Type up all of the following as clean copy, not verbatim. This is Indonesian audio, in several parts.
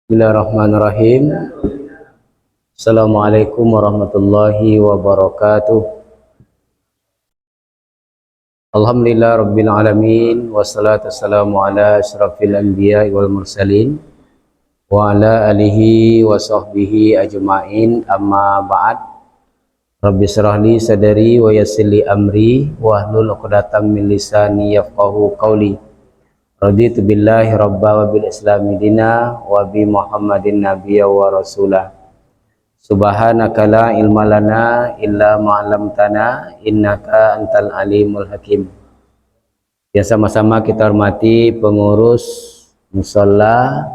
Bismillahirrahmanirrahim. Assalamualaikum warahmatullahi wabarakatuh. Alhamdulillah rabbil alamin, wassalatu wassalamu ala asyrafil anbiya wal mursalin wa ala alihi wa sahbihi ajma'in, amma ba'd. Rabbi shrah li sadri wa yassir li amri wahlul 'uqdatam min lisani yafqahu qawli. Raditu billahi rabba wa bil islami dina wa bi muhammadin nabiyya wa rasulah. Subhanaka la ilma lana illa ma 'allamtana innaka antal alimul hakim. Ya, sama-sama kita hormati pengurus mushola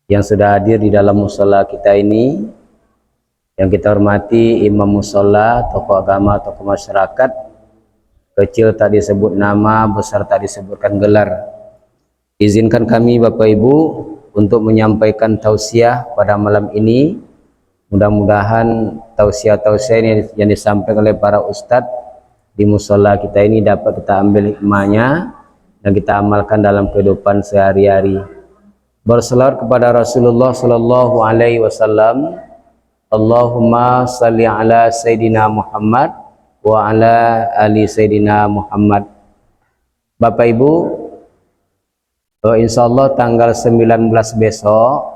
yang sudah hadir di dalam mushola kita ini, yang kita hormati imam mushola, tokoh agama, tokoh masyarakat. Kecil tak disebut nama, besar tak disebutkan gelar. Izinkan kami Bapak Ibu untuk menyampaikan tausiah pada malam ini. Mudah-mudahan tausiah-tausiah ini yang disampaikan oleh para ustadz di musola kita ini dapat kita ambil hikmahnya dan kita amalkan dalam kehidupan sehari-hari. Berselawat kepada Rasulullah Sallallahu Alaihi Wasallam. Allahumma salli ala Sayyidina Muhammad wa ala ali Sayyidina Muhammad. Bapak Ibu, insyaallah tanggal 19 besok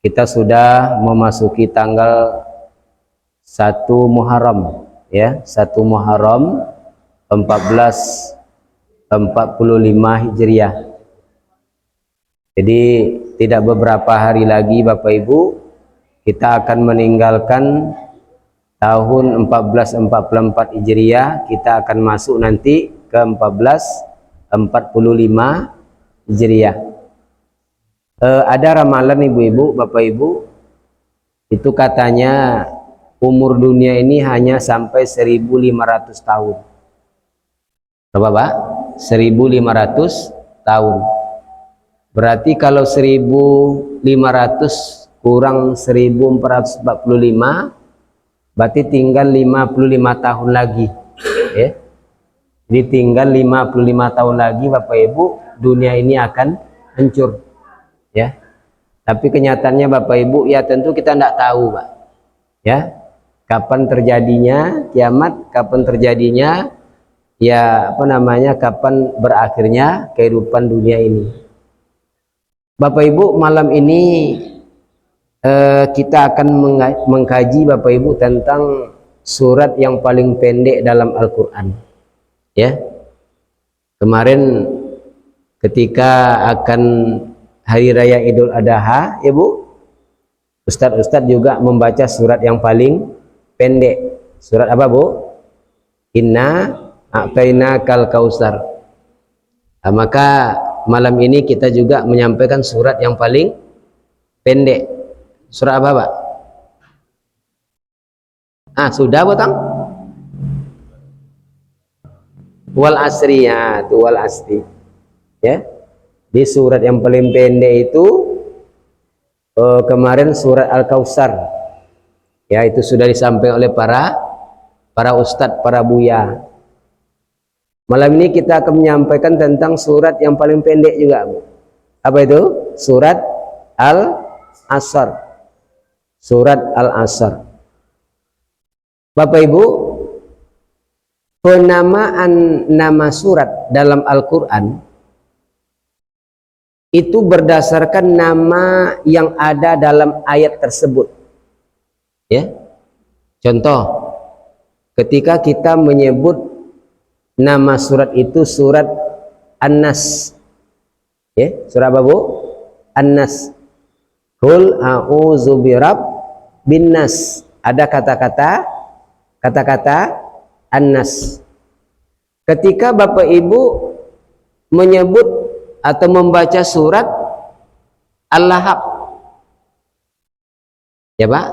kita sudah memasuki tanggal 1 Muharram, ya, 1 Muharram 1445 Hijriah. Jadi tidak beberapa hari lagi Bapak Ibu kita akan meninggalkan tahun 1444 Hijriah, kita akan masuk nanti ke 1445 Hijriah. Ada ramalan ibu-ibu, bapak ibu, itu katanya umur dunia ini hanya sampai 1500 tahun. Berapa Pak? 1500 tahun. Berarti kalau 1500 kurang 1445, berarti tinggal 55 tahun lagi, ya. Jadi tinggal 55 tahun lagi Bapak Ibu, dunia ini akan hancur, ya. Tapi kenyataannya Bapak Ibu, ya tentu kita tidak tahu, Pak, ya, kapan terjadinya kiamat, kapan terjadinya, ya apa namanya, kapan berakhirnya kehidupan dunia ini. Bapak Ibu, malam ini kita akan mengkaji Bapak Ibu tentang surat yang paling pendek dalam Al-Quran, ya. Kemarin ketika akan Hari Raya Idul Adha, ya Bu, Ustadz juga membaca surat yang paling pendek. Surat apa Bu? Inna a'tainakal kausar. Nah, maka malam ini kita juga menyampaikan surat yang paling pendek. Surah apa Pak? Sudah Botang? Wal asri, ya, itu wal asri, ya. Di surat yang paling pendek itu kemarin surat Al-Kautsar, ya, itu sudah disampaikan oleh para ustadz, para buya. Malam ini kita akan menyampaikan tentang surat yang paling pendek juga, Bu. Apa itu? Surat Al-Asr. Surat Al-Asr. Bapak Ibu, penamaan nama surat dalam Al-Quran itu berdasarkan nama yang ada dalam ayat tersebut, ya. Contoh, ketika kita menyebut nama surat itu surat An-Nas, ya, surat apa Bu? An-Nas. Qul a'udzu birabbin nas. Ada kata-kata An-Nas. Ketika Bapak Ibu menyebut atau membaca surat Al-Lahab, ya Pak,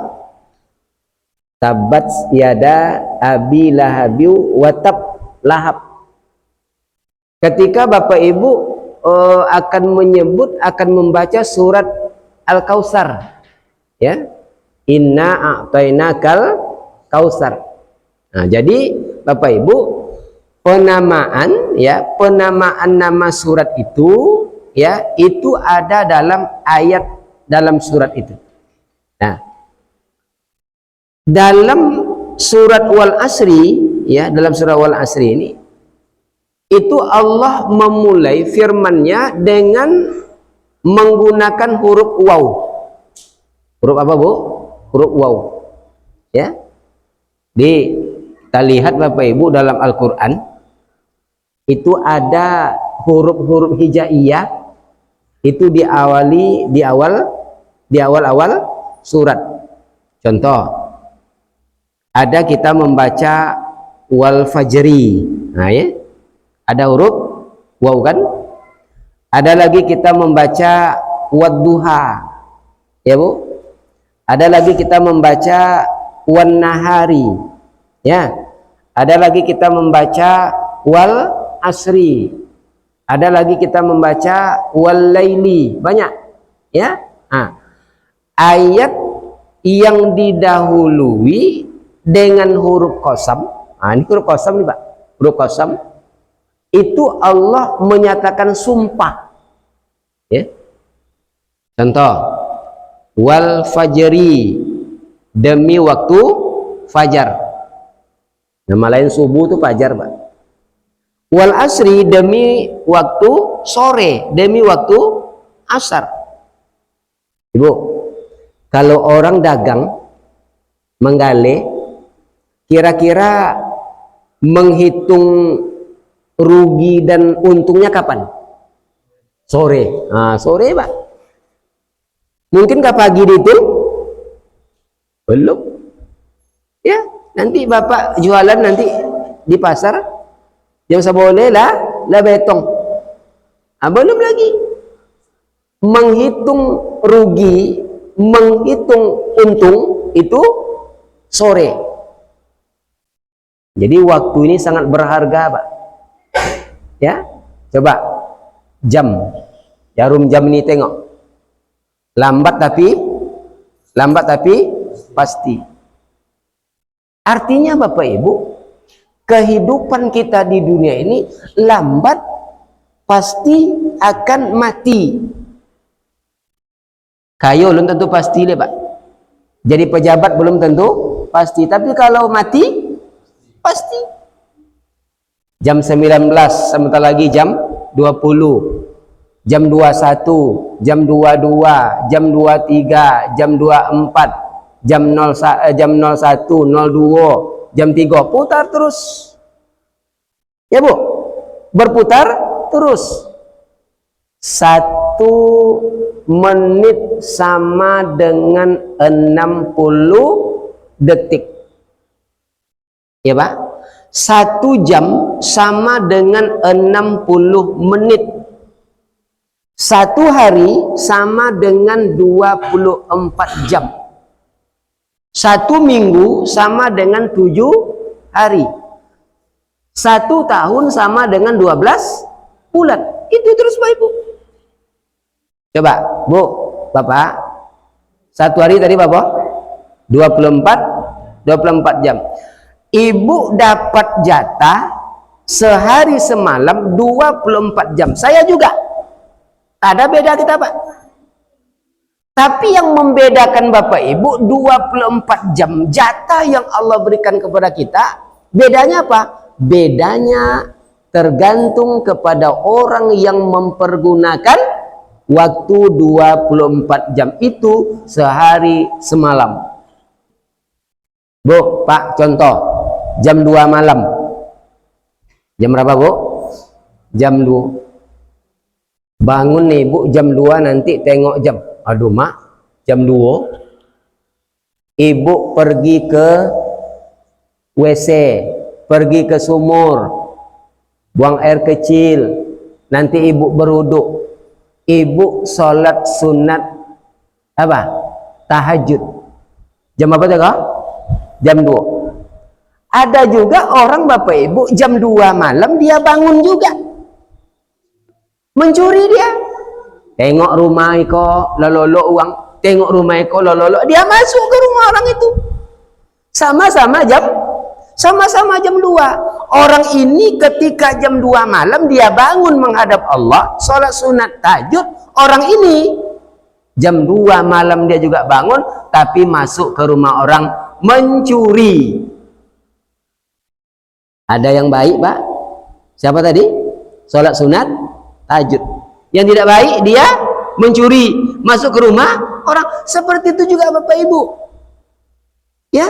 tabat yada abi lahabi wa tab, lahab. Ketika Bapak Ibu akan membaca surat Al-Kautsar, ya, inna a'tainakal kausar. Nah, jadi Bapak Ibu, penamaan nama surat itu ya, itu ada dalam ayat dalam surat itu. Nah, dalam surat Wal Asri, ya, dalam surat Wal Asri ini itu Allah memulai firman-Nya dengan menggunakan huruf waw. Huruf apa, Bu? Huruf waw. Ya. Kita lihat Bapak Ibu dalam Al-Qur'an itu ada huruf-huruf hijaiyah itu di awal-awal surat. Contoh, ada kita membaca wal fajri. Nah, ya. Ada huruf waw kan? Ada lagi kita membaca wadduha. Ya, Bu? Ada lagi kita membaca wan nahari. Ya. Ada lagi kita membaca wal asri. Ada lagi kita membaca wal laili. Banyak. Ya. Nah, ayat yang didahului dengan huruf qasam. Nah, ini huruf qasam nih, Pak. Huruf qasam itu Allah menyatakan sumpah. Ya. Contoh, wal fajri, demi waktu fajar. Nama lain subuh itu fajar, Pak. Wal asri, demi waktu sore, demi waktu asar. Ibu, kalau orang dagang menggale, kira-kira menghitung rugi dan untungnya kapan? Sore. Nah, sore, Pak. Mungkinkah pagi dihitung? Belum. Ya, nanti Bapak jualan nanti di pasar jam seboleh lah betong. Ah, belum lagi menghitung rugi, menghitung untung itu sore. Jadi waktu ini sangat berharga, Pak. Ya, coba jarum jam ini tengok, lambat tapi pasti. Artinya Bapak Ibu, kehidupan kita di dunia ini lambat pasti akan mati. Kayu belum tentu pasti deh, Pak. Jadi pejabat belum tentu pasti, tapi kalau mati pasti. Jam 19, sebentar lagi jam 20, jam 21, jam 22, jam 23, jam 24, jam 01, 02, jam 3, putar terus. Ya, Bu, berputar terus. 1 menit sama dengan 60 detik. Ya, Pak. 1 jam sama dengan 60 menit. 1 hari sama dengan 24 jam. 1 minggu sama dengan 7 hari. 1 tahun sama dengan 12 bulan. Itu terus, Pak Ibu. Coba, Bu, Bapak, 1 hari tadi Bapak 24 jam. Ibu dapat jatah sehari semalam 24 jam. Saya juga. Ada beda kita, Pak. Tapi yang membedakan Bapak Ibu 24 jam jatah yang Allah berikan kepada kita, bedanya apa? Bedanya tergantung kepada orang yang mempergunakan waktu 24 jam itu sehari semalam. Bu, Pak, contoh. Jam 2 malam. Jam berapa, Bu? Jam 2. Bangun nih, Bu, jam 2 nanti tengok jam. Aduh, Mak, jam 2. Ibu pergi ke WC, pergi ke sumur, buang air kecil. Nanti Ibu berwuduk. Ibu sholat sunat apa? Tahajud. Jam apa tuh, Kak? Jam 2. Ada juga orang Bapak Ibu jam 2 malam dia bangun juga. Mencuri dia. Tengok rumah iko lololo uang, tengok rumah iko lololo, dia masuk ke rumah orang itu. Sama-sama Sama-sama jam 2. Orang ini ketika jam 2 malam dia bangun menghadap Allah, sholat sunat tahajud. Orang ini jam 2 malam dia juga bangun, tapi masuk ke rumah orang mencuri. Ada yang baik, Pak? Siapa tadi? Sholat sunat tahajud. Yang tidak baik dia mencuri, masuk ke rumah orang. Seperti itu juga Bapak Ibu. Ya,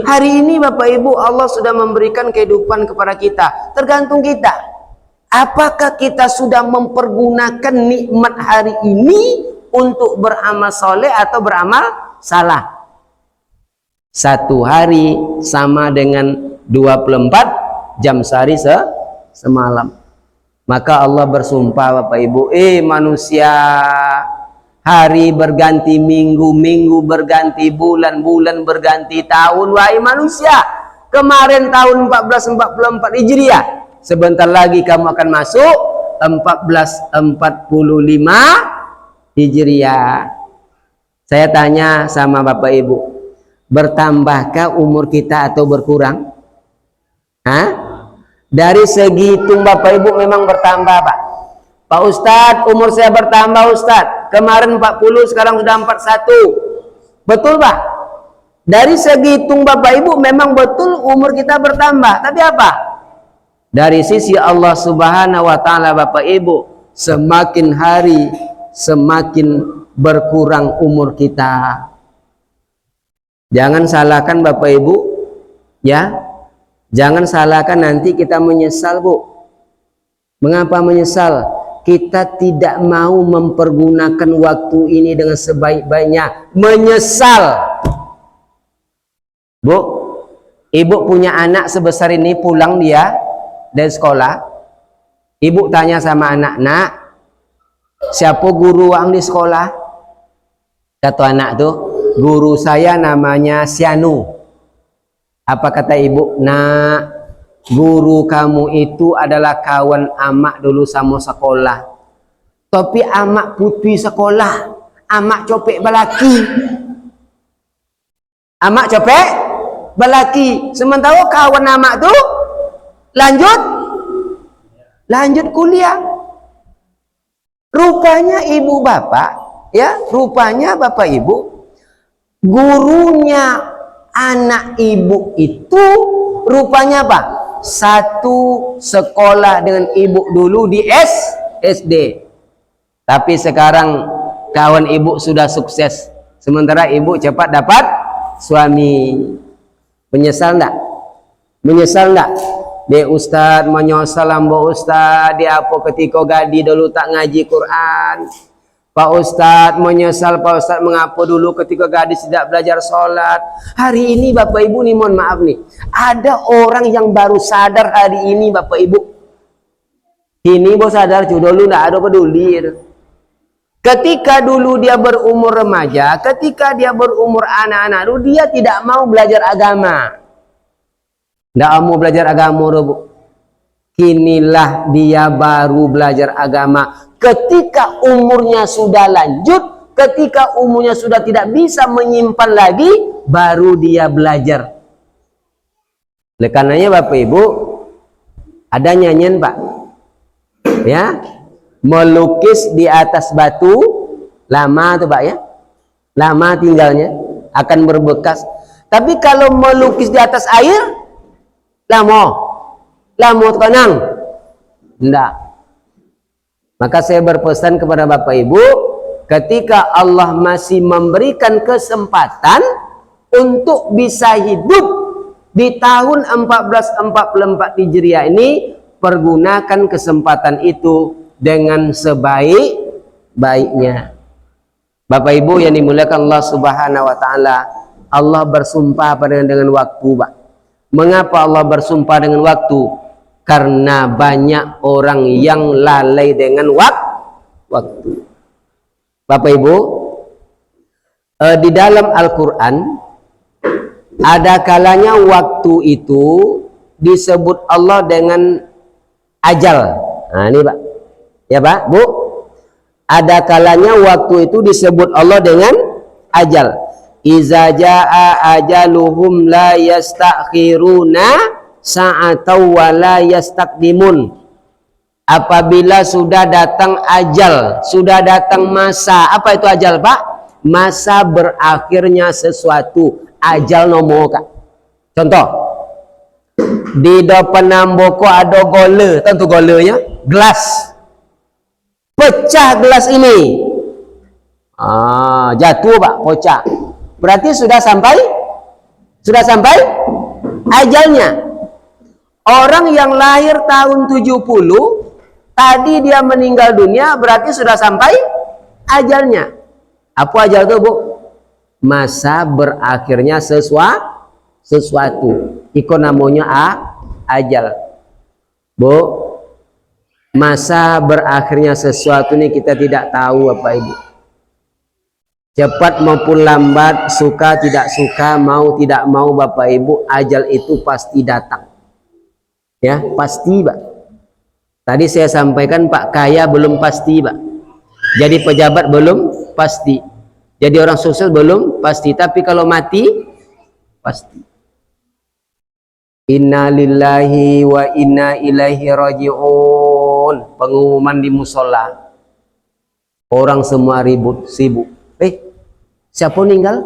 hari ini Bapak Ibu Allah sudah memberikan kehidupan kepada kita. Tergantung kita. Apakah kita sudah mempergunakan nikmat hari ini untuk beramal soleh atau beramal salah? Satu hari sama dengan 24 jam sehari semalam. Maka Allah bersumpah Bapak Ibu, manusia, hari berganti minggu, minggu berganti bulan, bulan berganti tahun. Wahai manusia, kemarin tahun 1444 Hijriah, sebentar lagi kamu akan masuk 1445 Hijriah. Saya tanya sama Bapak Ibu, bertambahkah umur kita atau berkurang? Hah? Dari segi hitung Bapak Ibu memang bertambah, Pak. Pak Ustadz, umur saya bertambah Ustadz. Kemarin 40, sekarang sudah 41. Betul, Pak? Dari segi hitung Bapak Ibu memang betul umur kita bertambah. Tapi apa? Dari sisi Allah Subhanahu wa Ta'ala Bapak Ibu, semakin hari semakin berkurang umur kita. Jangan salahkan Bapak Ibu, ya. Jangan salahkan, nanti kita menyesal, Bu. Mengapa menyesal? Kita tidak mau mempergunakan waktu ini dengan sebaik-baiknya. Menyesal. Bu, Ibu punya anak sebesar ini, pulang dia dari sekolah. Ibu tanya sama anak, "Nak, siapa guru ang di sekolah?" Kata anak tuh, "Guru saya namanya Sianu." Apa kata ibu? "Nak, guru kamu itu adalah kawan amak dulu sama sekolah. Tapi amak putih sekolah, amak copek balaki. Amak copek balaki. Sementara kawan amak tuh lanjut kuliah." Rupanya ibu bapak, ya, rupanya bapak ibu, gurunya anak ibu itu rupanya apa? Satu sekolah dengan ibu dulu di SD. Tapi sekarang kawan ibu sudah sukses, sementara ibu cepat dapat suami. Menyesal enggak? Menyesal enggak? Dia Ustaz menyesal ambo Ustaz, dia apa ketika gadi dulu tak ngaji Quran. Pak Ustadz menyesal, Pak Ustadz mengapa dulu ketika gadis tidak belajar sholat. Hari ini Bapak Ibu nih, mohon maaf nih, ada orang yang baru sadar hari ini Bapak Ibu. Ini bos sadar, dulu nggak ada peduli. Ketika dulu dia berumur remaja, ketika dia berumur anak-anak, dulu dia tidak mau belajar agama. Nggak mau belajar agama, Bu. Kinilah dia baru belajar agama. Ketika umurnya sudah lanjut, ketika umurnya sudah tidak bisa menyimpan lagi, baru dia belajar. Oleh karenanya Bapak Ibu, ada nyanyian Pak, ya, melukis di atas batu, lama tuh Pak ya, lama tinggalnya, akan berbekas. Tapi kalau melukis di atas air, lama tenang, enggak. Maka saya berpesan kepada Bapak Ibu, ketika Allah masih memberikan kesempatan untuk bisa hidup di tahun 1444 Hijriah ini, pergunakan kesempatan itu dengan sebaik-baiknya. Bapak Ibu yang dimuliakan Allah Subhanahu wa Ta'ala, Allah bersumpah dengan waktu, Pak. Mengapa Allah bersumpah dengan waktu? Karena banyak orang yang lalai dengan waktu. Bapak Ibu, di dalam Al-Quran ada kalanya waktu itu disebut Allah dengan ajal. Nah ini Pak, ya Pak, Bu, ada kalanya waktu itu disebut Allah dengan ajal. iza jaa ajaluhum la yastakhiruna sa'atau wa la yastaqdimun. Apabila sudah datang ajal, sudah datang masa. Apa itu ajal, Pak? Masa berakhirnya sesuatu. Ajal nomor, Kak. Contoh, di depan namboko ada gole, tentu golenya gelas. Pecah gelas ini. Jatuh, Pak, pecah. Berarti sudah sampai ajalnya. Orang yang lahir tahun 70 tadi dia meninggal dunia, berarti sudah sampai ajalnya. Apa ajal itu, Bu? Masa berakhirnya sesuatu. Iko namanya ajal. Bu, masa berakhirnya sesuatu ini kita tidak tahu, Bapak Ibu. Cepat maupun lambat, suka tidak suka, mau tidak mau, Bapak Ibu, ajal itu pasti datang. Ya, pasti, Pak. Tadi saya sampaikan Pak kaya belum pasti, Pak. Jadi pejabat belum pasti. Jadi orang sukses belum pasti. Tapi kalau mati pasti. Inna lillahi wa inna ilaihi raji'un. Pengumuman di musola. Orang semua ribut, sibuk. Siapa meninggal?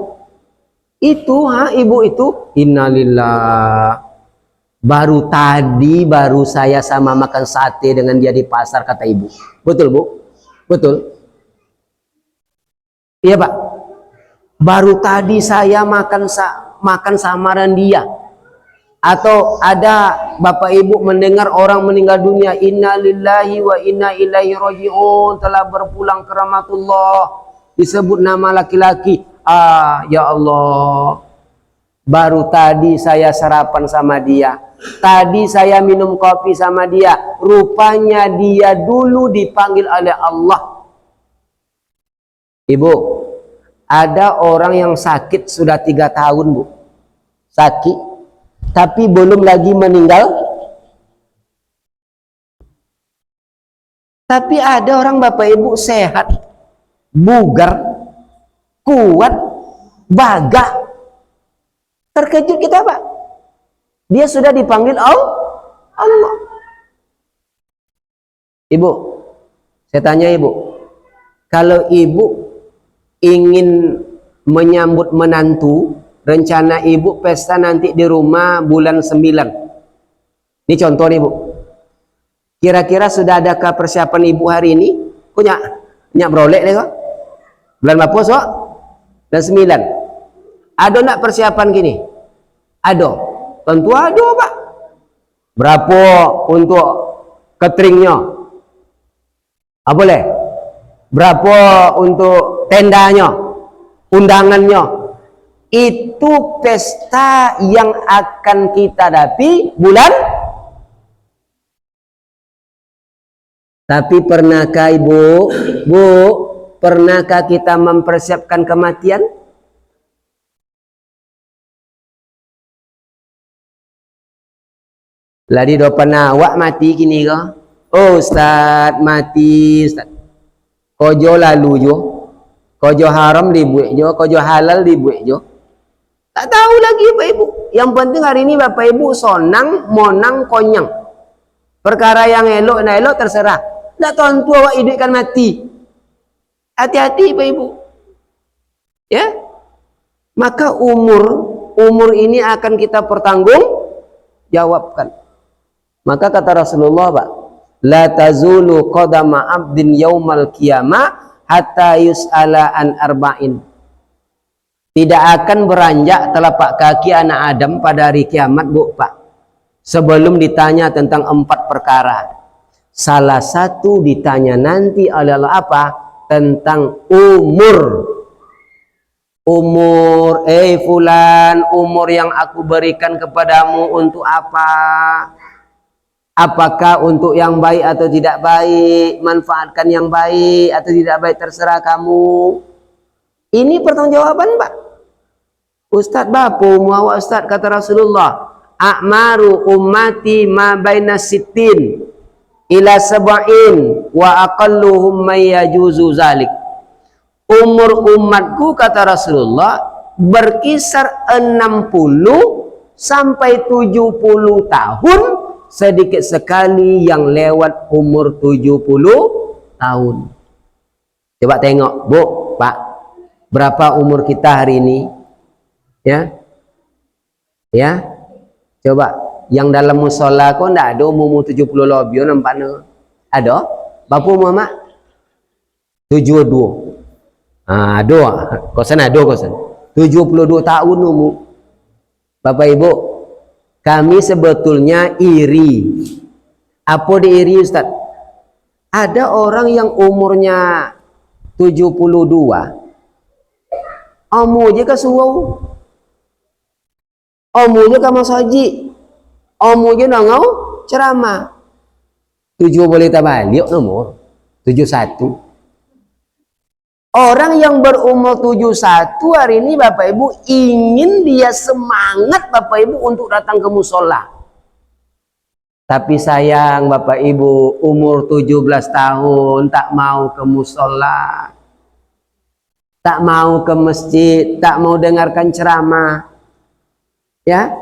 Itu, ibu itu. Inna lillahi. Baru tadi saya sama makan sate dengan dia di pasar, kata ibu. Betul, Bu? Betul. Iya, Pak. Baru tadi saya makan samaran dia. Atau ada Bapak Ibu mendengar orang meninggal dunia, inna lillahi wa inna ilaihi raji'un, telah berpulang ke rahmatullah. Disebut nama laki-laki. Ya Allah. Baru tadi saya sarapan sama dia. Tadi saya minum kopi sama dia. Rupanya dia dulu dipanggil oleh Allah. Ibu, ada orang yang sakit sudah 3 tahun, Bu. Sakit, tapi belum lagi meninggal. Tapi ada orang, Bapak Ibu, sehat, bugar, kuat, bagah. Terkejut kita, Pak. Dia sudah dipanggil Allah. Ibu, saya tanya Ibu, kalau Ibu ingin menyambut menantu, rencana Ibu pesta nanti di rumah bulan 9. Ini contoh nih, Bu. Kira-kira sudah adakah persiapan Ibu hari ini? Punya brolek deh kok. Bulan apa, so? Dan 9. Ada enggak persiapan gini? Ada. Tentu ada, Pak. Berapa untuk cateringnya? Boleh? Berapa untuk tendanya? Undangannya? Itu pesta yang akan kita hadapi bulan. Tapi pernahkah Ibu, pernahkah kita mempersiapkan kematian? Ladi depan awak mati kini kah? Oh Ustaz, mati Ustaz. Kojo lalu jo, kojo haram dibuat jo, kojo halal dibuat jo. Tak tahu lagi Bapak Ibu. Yang penting hari ini Bapak Ibu sonang, monang, konyang. Perkara yang elok dan elok terserah. Tak tentu awak hidup kan mati. Hati-hati Bapak Ibu. Ya. Maka umur ini akan kita pertanggung jawabkan. Maka kata Rasulullah, Pak, la tazulu qadama abdin yaumal qiyamah hatta yus'ala an arba'in. Tidak akan beranjak telapak kaki anak Adam pada hari kiamat, Bu, Pak, sebelum ditanya tentang 4 perkara. Salah satu ditanya nanti adalah apa? Tentang umur. Fulan, umur yang aku berikan kepadamu untuk apa? Apakah untuk yang baik atau tidak baik? Manfaatkan yang baik atau tidak baik, terserah kamu. Ini pertanggungjawaban, Pak. Ustaz, bapu muawak Ustaz, kata Rasulullah, a'maru ummati ma baina sittin ila sab'in wa aqalluhum may yajuzu zalik. Umur umatku, kata Rasulullah, berkisar 60 sampai 70 tahun, sedikit sekali yang lewat umur 70 tahun. Coba tengok, Bu, Pak, berapa umur kita hari ini? Ya, ya, coba yang dalam musola kok ndak ada umur 70 lebih nampaknya. Ada? Bapak umur mak? 72. Ada. Kosan ada kosan. 72 tahun umur. Bapak Ibu, kami sebetulnya iri. Apa diiri, Ustaz? Ada orang yang umurnya 72. Omu je ke suau. Omu je ke masaji. Omu je nangau ceramah. 7 boleh terbalik nomor. 71. Orang yang berumur 71 hari ini Bapak Ibu ingin dia semangat Bapak Ibu untuk datang ke musola. Tapi sayang Bapak Ibu umur 17 tahun tak mau ke musola. Tak mau ke masjid, tak mau dengarkan ceramah. Ya.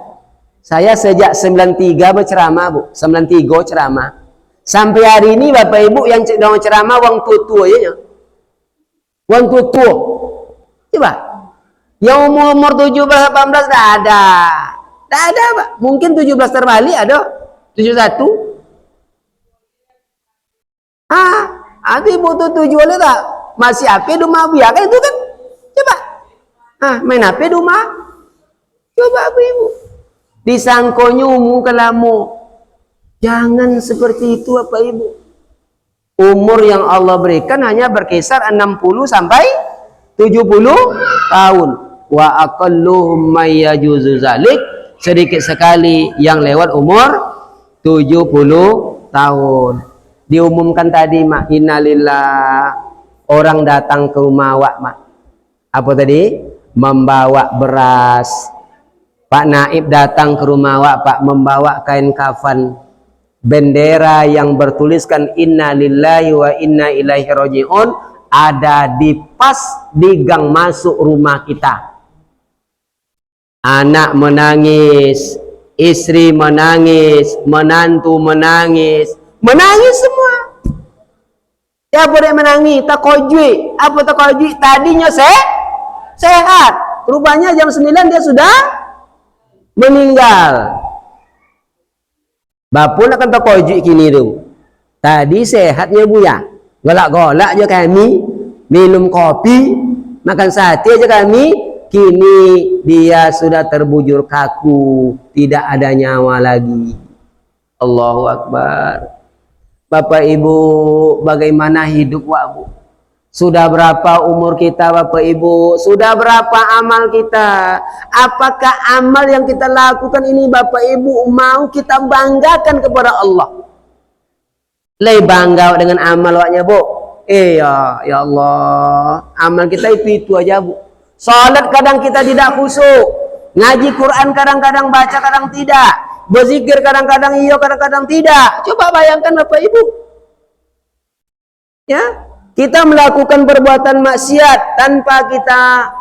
Saya sejak 93 berceramah, Bu. 93 ceramah. Sampai hari ini Bapak Ibu yang ceramah wang tutu aja. Wang tutu. Coba. Yang umur 17 18 tak ada. Tak ada, Pak. Mungkin 17 terbalik ada. 71. Ada ibu tutu jualnya tak? Masih apa rumah biar kan itu kan? Coba. Main apa rumah? Coba ibu. Disangkonya umur kelamu. Jangan seperti itu Bapak Ibu. Umur yang Allah berikan hanya berkisar 60 sampai 70 tahun. Wa aqalluhum may yajuzu zalik, sedikit sekali yang lewat umur 70 tahun. Diumumkan tadi mak, innalillah. Orang datang ke rumah awak mak. Apa tadi? Membawa beras. Pak Naib datang ke rumah awak Pak, membawa kain kafan, bendera yang bertuliskan inna lillahi wa inna ilaihi raji'un ada di pas di gang masuk rumah kita. Anak menangis, istri menangis, menantu menangis, menangis semua. Ya boleh menangis, tak kojui. Apa tak kojui? Tadinya sehat. Rupanya jam 9 dia sudah meninggal. Bapak nak kata kojui kini tu. Tadi sehatnya Bu ya. Golak-golak je kami, minum kopi, makan sate je kami. Kini dia sudah terbujur kaku, tidak ada nyawa lagi. Allahu Akbar. Bapak Ibu, bagaimana hidup Wak Bu? Sudah berapa umur kita Bapak Ibu? Sudah berapa amal kita? Apakah amal yang kita lakukan ini Bapak Ibu mau kita banggakan kepada Allah? Lebih bangga dengan amal waknya Bu. Ya Allah, amal kita itu aja Bu. Salat kadang kita tidak khusyuk. Ngaji Quran kadang-kadang baca, kadang tidak. Berzikir kadang-kadang iya, kadang-kadang tidak. Coba bayangkan Bapak Ibu. Ya, kita melakukan perbuatan maksiat tanpa kita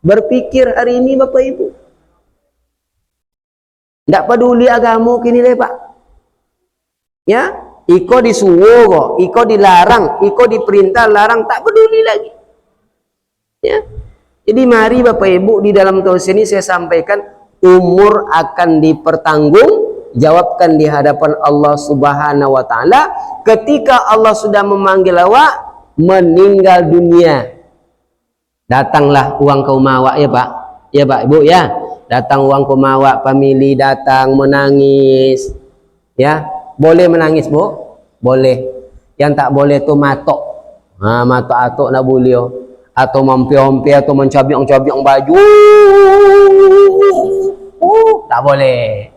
berpikir hari ini Bapak Ibu. Tidak peduli agama kini deh Pak. Ya, iko disuruh kok, iko dilarang, iko diperintah larang, tak peduli lagi. Ya. Jadi mari Bapak Ibu di dalam tausiah ini saya sampaikan umur akan dipertanggungjawabkan di hadapan Allah Subhanahu wa taala ketika Allah sudah memanggil awak meninggal dunia. Datanglah uang ke rumah awak ya Pak. Ya Pak Ibu ya. Datang uang ke rumah awak, family datang menangis. Ya, boleh menangis Bu? Boleh. Yang tak boleh tu matok. Matok atok nak boleh. Atau mampi-mampi atau mencabiang-cabiang baju. Tak boleh.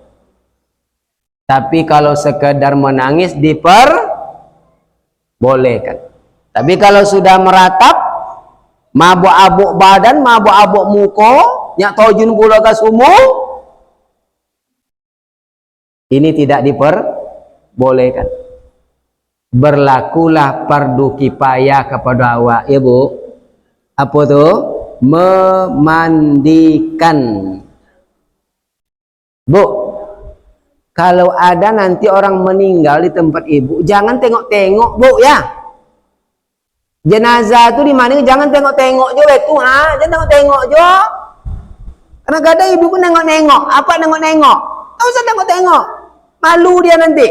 Tapi kalau sekedar menangis diperbolehkan. Tapi kalau sudah meratap, mabuk-abuk badan, mabuk-abuk muka, nyak tojun pula ke sumur, ini tidak diperbolehkan. Berlakulah fardu kifayah kepada awak, ya Bu. Apa tuh? Memandikan. Bu, kalau ada nanti orang meninggal di tempat ibu, jangan tengok-tengok, Bu, ya. Jenazah itu di mana? Jangan tengok-tengok jo itu, ha? Jangan tengok-tengok jo. Karena kadang ibu pun nengok-nengok. Apa nengok-nengok? Tak usah tengok-tengok. Malu dia nanti.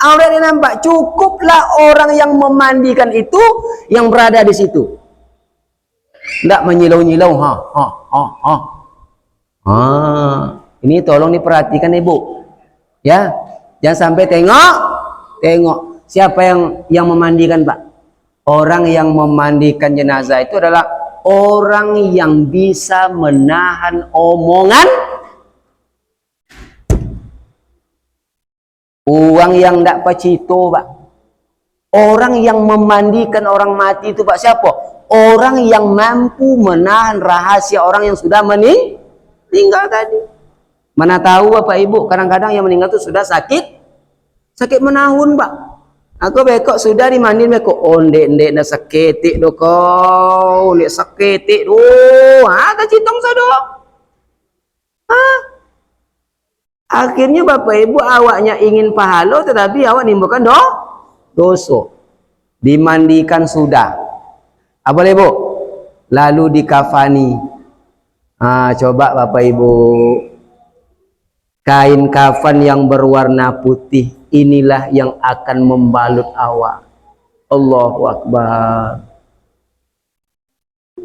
Aurat dia nampak. Cukuplah orang yang memandikan itu yang berada di situ. Tidak menyilau-nyilau. Ini tolong diperhatikan ibu. Ya, jangan sampai tengok. Siapa yang memandikan, Pak? Orang yang memandikan jenazah itu adalah orang yang bisa menahan omongan, uang yang tidak pacito, Pak. Orang yang memandikan orang mati itu, Pak, siapa? Orang yang mampu menahan rahasia orang yang sudah meninggal tadi. Mana tahu Bapak Ibu, kadang-kadang yang meninggal itu sudah sakit menahun, Pak. Aku bekok sudah dimandiin bekok. Oh, ndek na saketik do kau, ndek saketik do. Tak citong sado. Akhirnya Bapak Ibu awaknya ingin pahala tetapi awak nimbulkan dosa. Dimandikan sudah. Apa boleh Bu? Lalu dikafani. Coba Bapak Ibu. Kain kafan yang berwarna putih, inilah yang akan membalut awak. Allahu Akbar.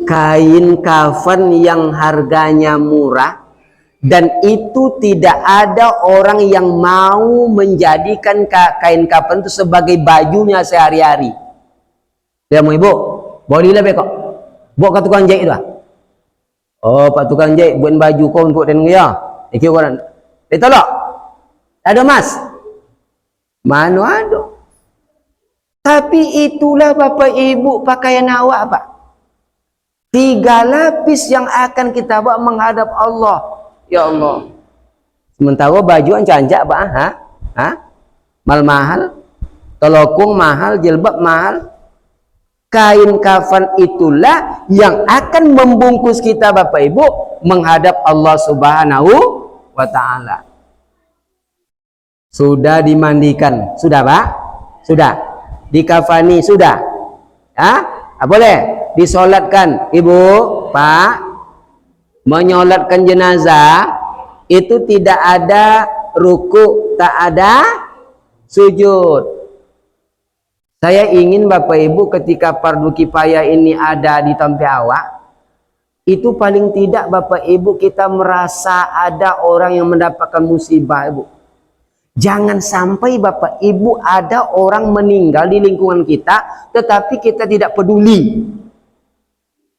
Kain kafan yang harganya murah, dan itu tidak ada orang yang mau menjadikan kain kafan itu sebagai bajunya sehari-hari. Ya mau Ibu, bolehlah bekok. Bawa ke tukang jahit itu. Oh, Pak tukang jahit, buat baju kau untuk dan ya. Iki orang tolok. Ada Mas? Mana ada? Tapi itulah Bapak Ibu pakaian awak, Pak. 3 lapis yang akan kita bawa menghadap Allah. Ya Allah. Sementara baju yang canjak, Pak. Mahal. Tolokung mahal, jilbab mahal. Kain kafan itulah yang akan membungkus kita, Bapak Ibu, menghadap Allah Subhanahu wa ta'ala. Sudah dimandikan, sudah Pak? Sudah. Dikafani, sudah. Boleh disolatkan, Ibu, Pak. Menyolatkan jenazah itu tidak ada ruku, tak ada sujud. Saya ingin Bapak Ibu ketika fardu kifayah ini ada di tempat awak, itu paling tidak Bapak Ibu kita merasa ada orang yang mendapatkan musibah, Ibu. Jangan sampai Bapak Ibu ada orang meninggal di lingkungan kita tetapi kita tidak peduli.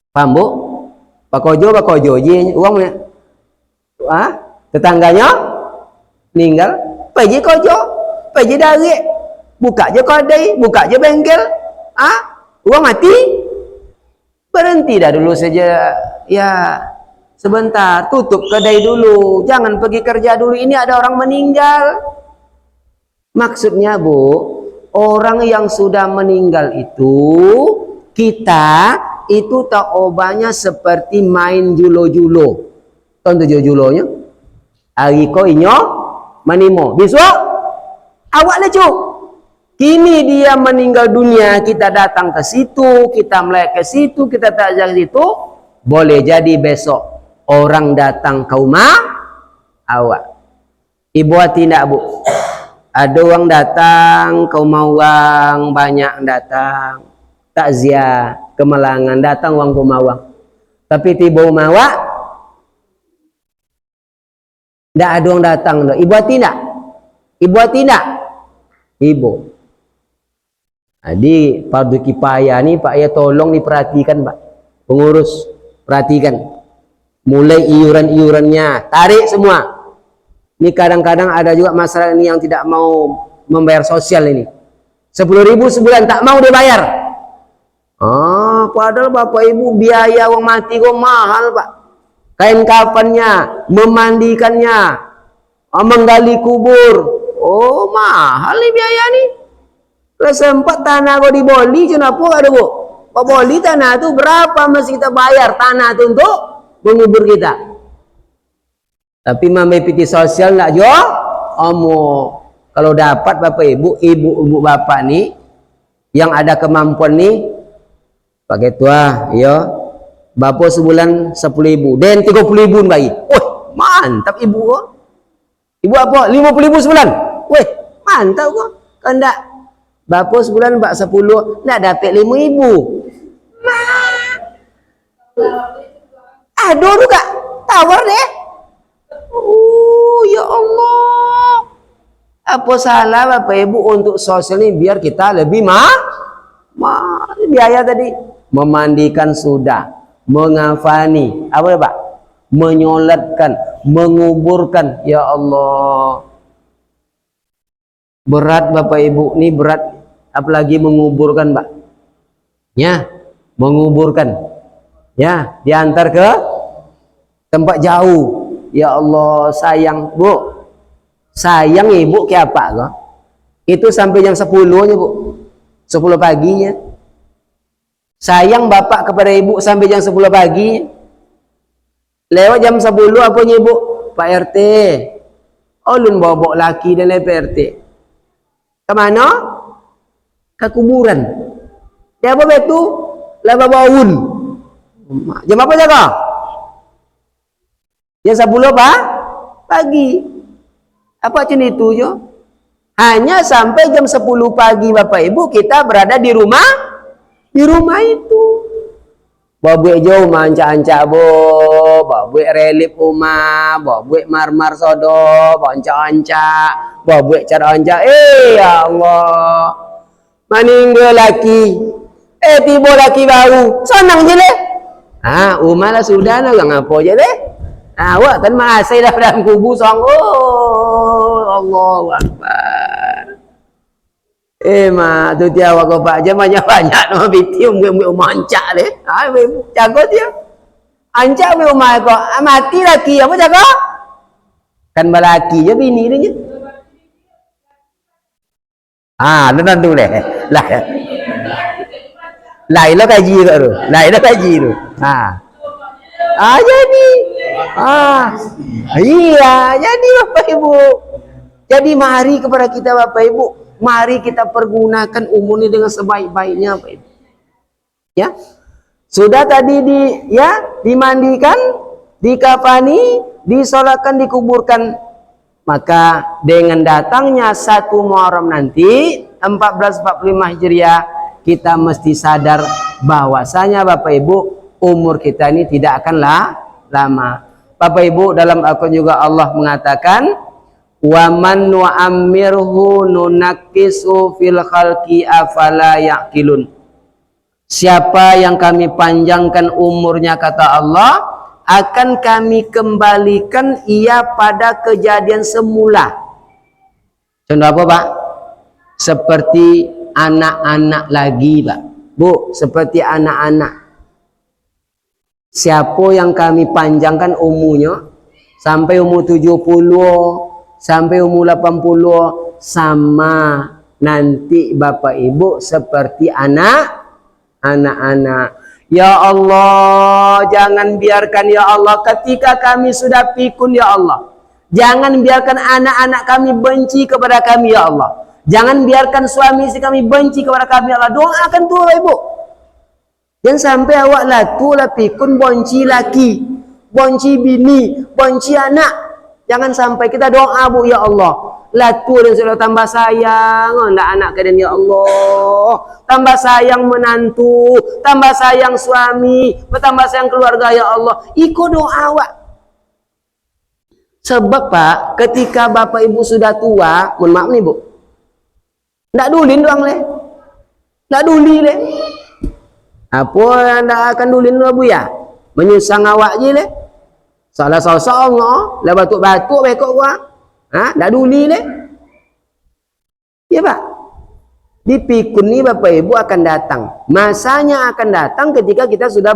Paham Bu? Pak Kojo uangnya. Tetangganya meninggal, pergi Kojo, pergi dari buka aja kodai, buka aja bengkel. Uang mati. Berhenti dah dulu saja. Ya, sebentar, tutup kedai dulu, jangan pergi kerja dulu, ini ada orang meninggal. Maksudnya Bu, orang yang sudah meninggal itu, kita itu tak obanya seperti main julo-julo. Tonton julo-julonya. Hari ko inyo manimo, besok awak lecu. Kini dia meninggal dunia, kita datang ke situ, kita melek ke situ, kita takziah ke situ. Boleh jadi besok orang datang ke rumah awak. Ibu tidak Bu? Ada orang datang ke rumah orang, banyak datang. Takziah, kemalangan, datang orang ke rumah orang. Tapi tiba rumah awak, tidak ada orang datang. Ibu tidak? Ibu tidak? Ibu. Jadi fardu kifayah ni Pak ya tolong diperhatikan Pak. Pengurus perhatikan, mulai iuran-iurannya, tarik semua. Ini kadang-kadang ada juga masalah ini yang tidak mau membayar sosial ini. 10.000 sebulan tak mau dibayar. Padahal Bapak Ibu biaya orang mati kok mahal Pak. Kain kafannya, memandikannya, menggali kubur. Oh mahal nih biaya nih. Kalau sempat tanah kau di Bali, kenapa ada Bu? Boleh tanah itu berapa mesti kita bayar tanah itu untuk mengubur kita. Tapi mami piti sosial nak jo, kalau dapat bapak ibu bapak nih yang ada kemampuan nih pakai tua, ya bapak sebulan 10.000 dan 30.000 bagi. Wah mantap ibu kok. Ibu apa? 50.000 sebulan. Weh mantap kok. Kan enggak bapak sebulan bak 10 enggak dapat 5.000. Aduh lu kak tawar deh. Ya Allah. Apa salah bapak ibu untuk sosial ini biar kita lebih biaya tadi memandikan sudah, mengafani, apa ya pak? Menyolatkan, menguburkan. Ya Allah. Berat bapak ibu ini berat, apalagi menguburkan pak. Ya, menguburkan. Ya, diantar ke tempat jauh. Ya Allah, sayang bu. Sayang ibu kayak apa kok? Itu sampai jam 10-nya bu. 10 paginya. Sayang bapak kepada ibu sampai jam 10 pagi. Lewat jam 10 apanya ibu? Pak RT. Ulun bobok laki dan Pak RT. Kemana? Ke kuburan. Dia apa itu? Laba baun. Jam apa jaga? Jam 10 pak? Pagi. Apa cini itu yo? Hanya sampai jam 10 pagi bapak ibu kita berada di rumah itu. Bawa jauh manca-anca bo, bawa relip rumah, bawa marmar sodo, anca-anca, bawa cara anca. Ya Allah, meninggal laki, tiba laki baru, senang je leh. Umah lah sudah lah, ngapo je leh. Awak kan masih dah dalam kubu song. Allahu Akbar. Tu dia awak pak je banyak-banyak nama biti mancak deh. Jago dia. Ancak rumah kau mati laki apa jago? Kan balaki je bini dia. Tentu deh. Lain lah kaji tu. Jadi. Iya, jadi bapak ibu. Jadi mari kepada kita bapak ibu. Mari kita pergunakan umur ini dengan sebaik-baiknya, Pak Ibu. Ya, sudah tadi dimandikan, dikafani, disolatkan, dikuburkan. Maka dengan datangnya 1 Muharram nanti 1445 Hijriah, kita mesti sadar bahwasanya Bapak Ibu umur kita ini tidak akanlah lama. Bapak Ibu dalam Al-Quran juga Allah mengatakan wa man nu'ammirhu nunakkisu fil khalqi afala ya'qilun. Siapa yang kami panjangkan umurnya kata Allah, akan kami kembalikan ia pada kejadian semula. Contoh apa Pak? Seperti anak-anak lagi Pak. Bu, seperti anak-anak. Siapa yang kami panjangkan umurnya sampai umur 70, sampai umur 80, sama nanti Bapak Ibu seperti anak-anak. Ya Allah, jangan biarkan ya Allah ketika kami sudah pikun ya Allah. Jangan biarkan anak-anak kami benci kepada kami ya Allah. Jangan biarkan suami istri kami benci kepada kami ya Allah. Doakan tuh Bapak Ibu. Jangan sampai awak lah pikun bonci laki, bonci bini, bonci anak. Jangan sampai kita doa Bu ya Allah. Latu dan sudah tambah sayang anak kalian ya Allah. Tambah sayang menantu, tambah sayang suami, bertambah sayang keluarga ya Allah. Ikut doa awak. Sebab Pak, ketika Bapak Ibu sudah tua, mohon maaf nih Bu. Ndak dulin doang leh. Ndak duli leh. Apa ndak akan dulin Bu ya? Menyusang awak je leh. Salah sosok lah batuk-batuk bekok gua. Ndak duli leh. Ya Pak. Di pikun ni Bapak Ibu akan datang. Masanya akan datang ketika kita sudah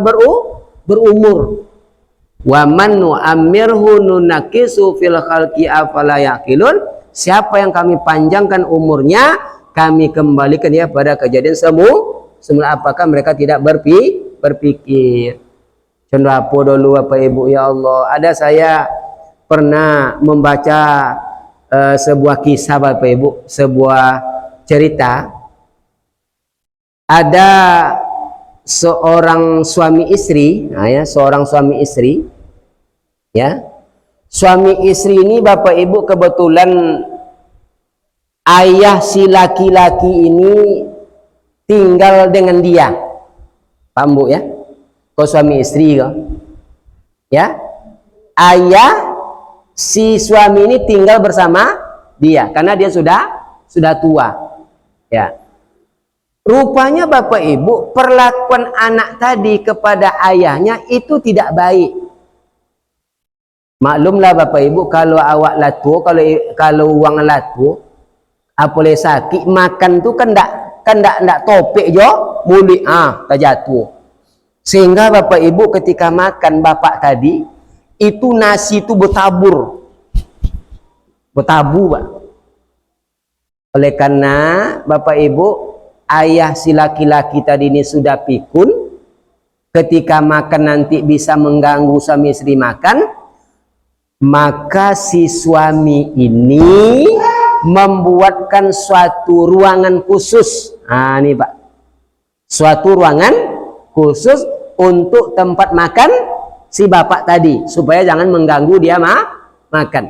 berumur. Wa man nu'ammirhu nunakkisu fil khalqi afala yaqilun. Siapa yang kami panjangkan umurnya, kami kembalikan dia pada kejadian semula apakah mereka tidak berpikir. Contoh apa dulu Bapak Ibu, ya Allah, ada saya pernah membaca sebuah kisah Bapak Ibu, sebuah cerita. Ada seorang suami istri, nah ya, seorang suami istri, ya, suami istri ini Bapak Ibu kebetulan ayah si laki-laki ini tinggal dengan dia, paham Bu ya? Kau suami istri kau, ya, ayah si suami ini tinggal bersama dia karena dia sudah tua, ya. Rupanya Bapak Ibu perlakuan anak tadi kepada ayahnya itu tidak baik. Maklumlah Bapak Ibu, kalau awak latu, kalau uang latu, apalagi sakit makan tu kan ndak topik jo, mulut terjatuh. Sehingga Bapak Ibu ketika makan bapak tadi itu nasi itu bertabur Pak. Oleh karena Bapak Ibu, ayah si laki-laki tadi ini sudah pikun, ketika makan nanti bisa mengganggu suami istri makan, maka si suami ini membuatkan suatu ruangan khusus. Ini Pak, suatu ruangan khusus untuk tempat makan si bapak tadi, supaya jangan mengganggu dia makan.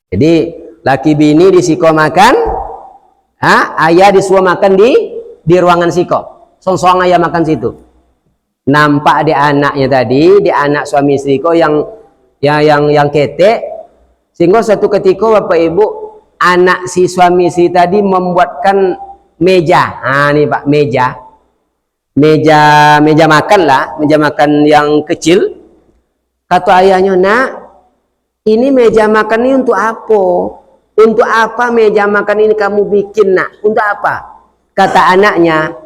Jadi laki bini disiko makan, ayah disuruh makan di ruangan siko, song-song ayah makan situ. Nampak di anaknya tadi, di anak suami istri ko yang ketek, sehingga suatu ketika Bapak Ibu, anak si suami istri tadi membuatkan meja. Nih Pak, meja makan lah, meja makan yang kecil. Kata ayahnya, nak, ini meja makan ini untuk apa? Untuk apa meja makan ini kamu bikin, nak? Untuk apa? Kata anaknya,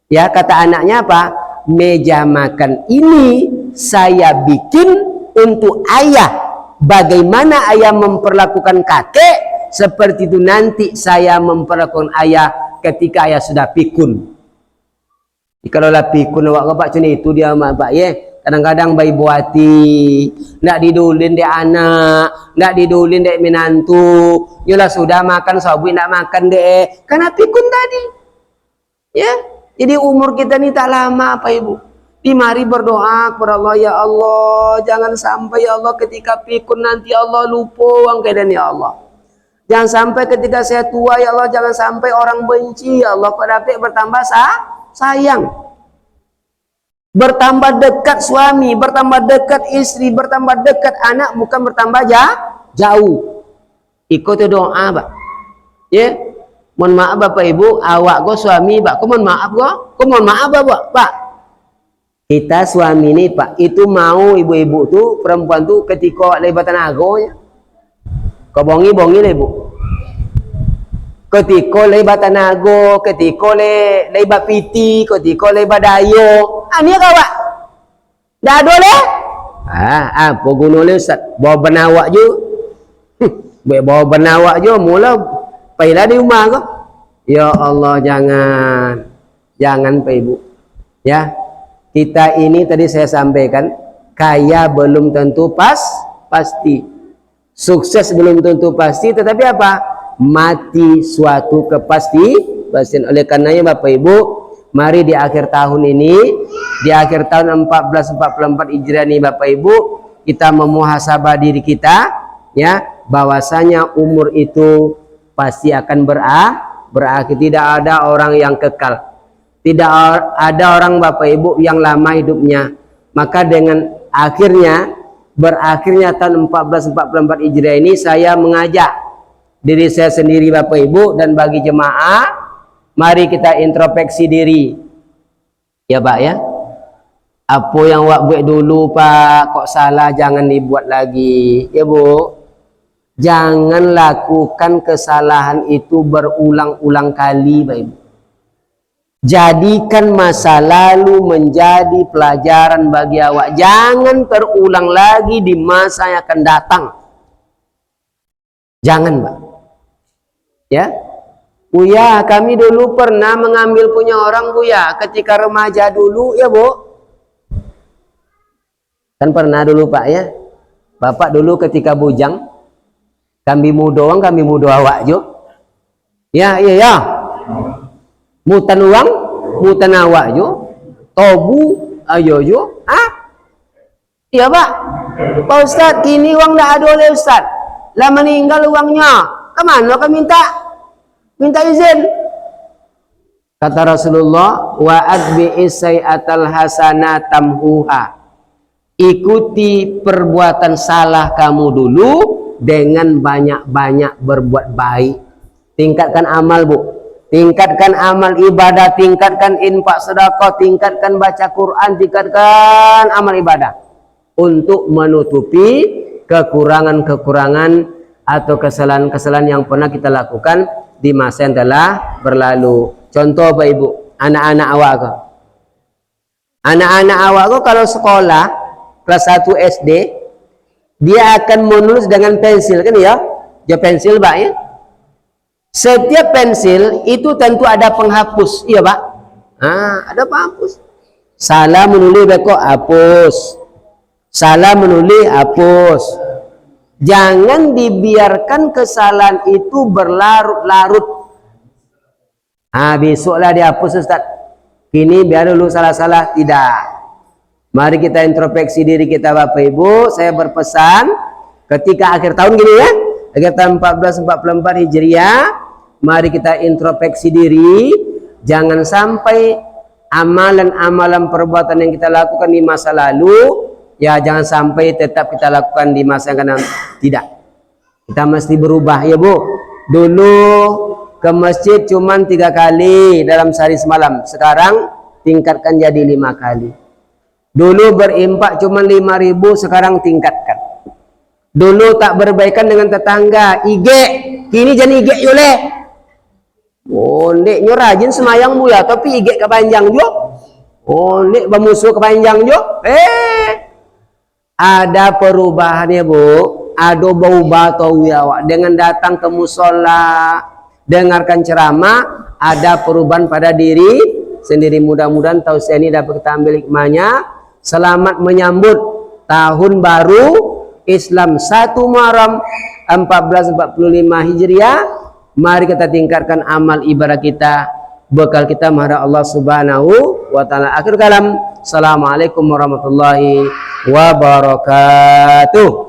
ya, kata anaknya apa? Meja makan ini saya bikin untuk ayah. Bagaimana ayah memperlakukan kakek, seperti itu nanti saya memperlakukan ayah ketika ayah sudah pikun. Kalau lah pikun awak bapak macam itu dia Pak ya. Kadang-kadang bayi buati, nak didulin dek anak, nak didulin dek menantu. Yalah sudah makan sabu nak makan dek, karena pikun tadi. Ya, jadi umur kita ini tak lama Pak Ibu. Mari berdoa kepada Allah, ya Allah, jangan sampai ya Allah ketika pikun nanti Allah lupa uang keadaan ya Allah. Jangan sampai ketika saya tua ya Allah, jangan sampai orang benci ya Allah, pada bertambah sayang. Bertambah dekat suami, bertambah dekat istri, bertambah dekat anak, bukan bertambah jauh. Ikut doa Pak. Ya. Mohon maaf Bapak Ibu, awak go suami Pak, mohon maaf go, mohon maaf Pak. Kita suami ini Pak, itu mau ibu-ibu tuh, perempuan tuh ketika lebat tenagonya. Kau bongi lah Ibu. Ketika lebat tenago, ketika lebat piti, ketika lebat dayo. Ini kawak. Dah ada leh. Apa guna le Ustaz? Bawa benawak je. Bawa benawak je mula pailah di rumah kau. Ya Allah, jangan Pak Ibu. Ya. Kita ini tadi saya sampaikan, kaya belum tentu pasti. Sukses belum tentu pasti, tetapi apa? Mati suatu kepastian. Oleh karenanya Bapak Ibu, mari di akhir tahun ini, di akhir tahun 1444 Hijriah ini Bapak Ibu, kita memuhasabah diri kita, ya, bahwasanya umur itu pasti akan berakhir. Tidak ada orang yang kekal. Tidak ada orang Bapak Ibu yang lama hidupnya. Maka dengan berakhirnya tahun 1444 Hijriah ini, saya mengajak diri saya sendiri Bapak Ibu dan bagi jemaah, mari kita introspeksi diri. Ya Pak ya. Apa yang wak buat dulu Pak, kok salah jangan dibuat lagi. Ya Bu. Jangan lakukan kesalahan itu berulang-ulang kali Pak Ibu. Jadikan masa lalu menjadi pelajaran bagi awak. Jangan terulang lagi di masa yang akan datang. Jangan Pak. Ya. Buya, kami dulu pernah mengambil punya orang Buya ketika remaja dulu ya Bu. Kan pernah dulu Pak ya. Bapak dulu ketika bujang kami muda awak jo. Ya iya ya. Mutan uang, mutan awak jo. Tobu ayo jo. Ah? Iya Pak. Pak Ustaz, kini uang dah ada oleh Ustaz. Lah meninggal uangnya. Kemana kau minta izin? Kata Rasulullah, wa adbi'is sayyatal hasanah tamhuha. Ikuti perbuatan salah kamu dulu dengan banyak-banyak berbuat baik. Tingkatkan amal Bu, tingkatkan amal ibadah, tingkatkan infak sedekah, tingkatkan baca Quran, tingkatkan amal ibadah untuk menutupi kekurangan-kekurangan atau kesalahan-kesalahan yang pernah kita lakukan di masa yang telah berlalu. Contoh Bapak Ibu, anak-anak awak kok. Anak-anak awak kok kalau sekolah kelas 1 SD, dia akan menulis dengan pensil kan ya? Dia pensil Pak ya. Setiap pensil itu tentu ada penghapus, iya Pak. Ada penghapus. Salah menulis beko hapus. Salah menulis hapus. Jangan dibiarkan kesalahan itu berlarut-larut. Besoklah dihapus Ustaz. Kini biar dulu salah-salah. Tidak. Mari kita introspeksi diri kita Bapak Ibu. Saya berpesan ketika akhir tahun gini ya, akhir tahun 1444 Hijriah, mari kita introspeksi diri. Jangan sampai amalan-amalan perbuatan yang kita lakukan di masa lalu, ya jangan sampai tetap kita lakukan di masa yang akan datang. Tidak. Kita mesti berubah ya Bu. Dulu ke masjid cuman 3 kali dalam sehari semalam. Sekarang tingkatkan jadi 5 kali. Dulu berimpak cuma 5.000, sekarang tingkatkan. Dulu tak berbaikan dengan tetangga, IG, kini jadi IG yole. Oh, ndek nyo rajin semayang Bu ya, tapi IG kepanjang jo. Oh, ndek bermusuh kepanjang jo. Ada perubahan ya Bu. Ada bau batu ya Wak. Dengan datang ke musola, dengarkan ceramah, ada perubahan pada diri sendiri. Mudah-mudahan tausiah ini dapat kita ambil hikmahnya. Selamat menyambut tahun baru Islam 1 Muharram 1445 Hijriah. Mari kita tingkatkan amal ibadah kita, bekal kita menghadap Allah Subhanahu wa taala. Akhir kalam, assalamualaikum warahmatullahi wabarakatuh.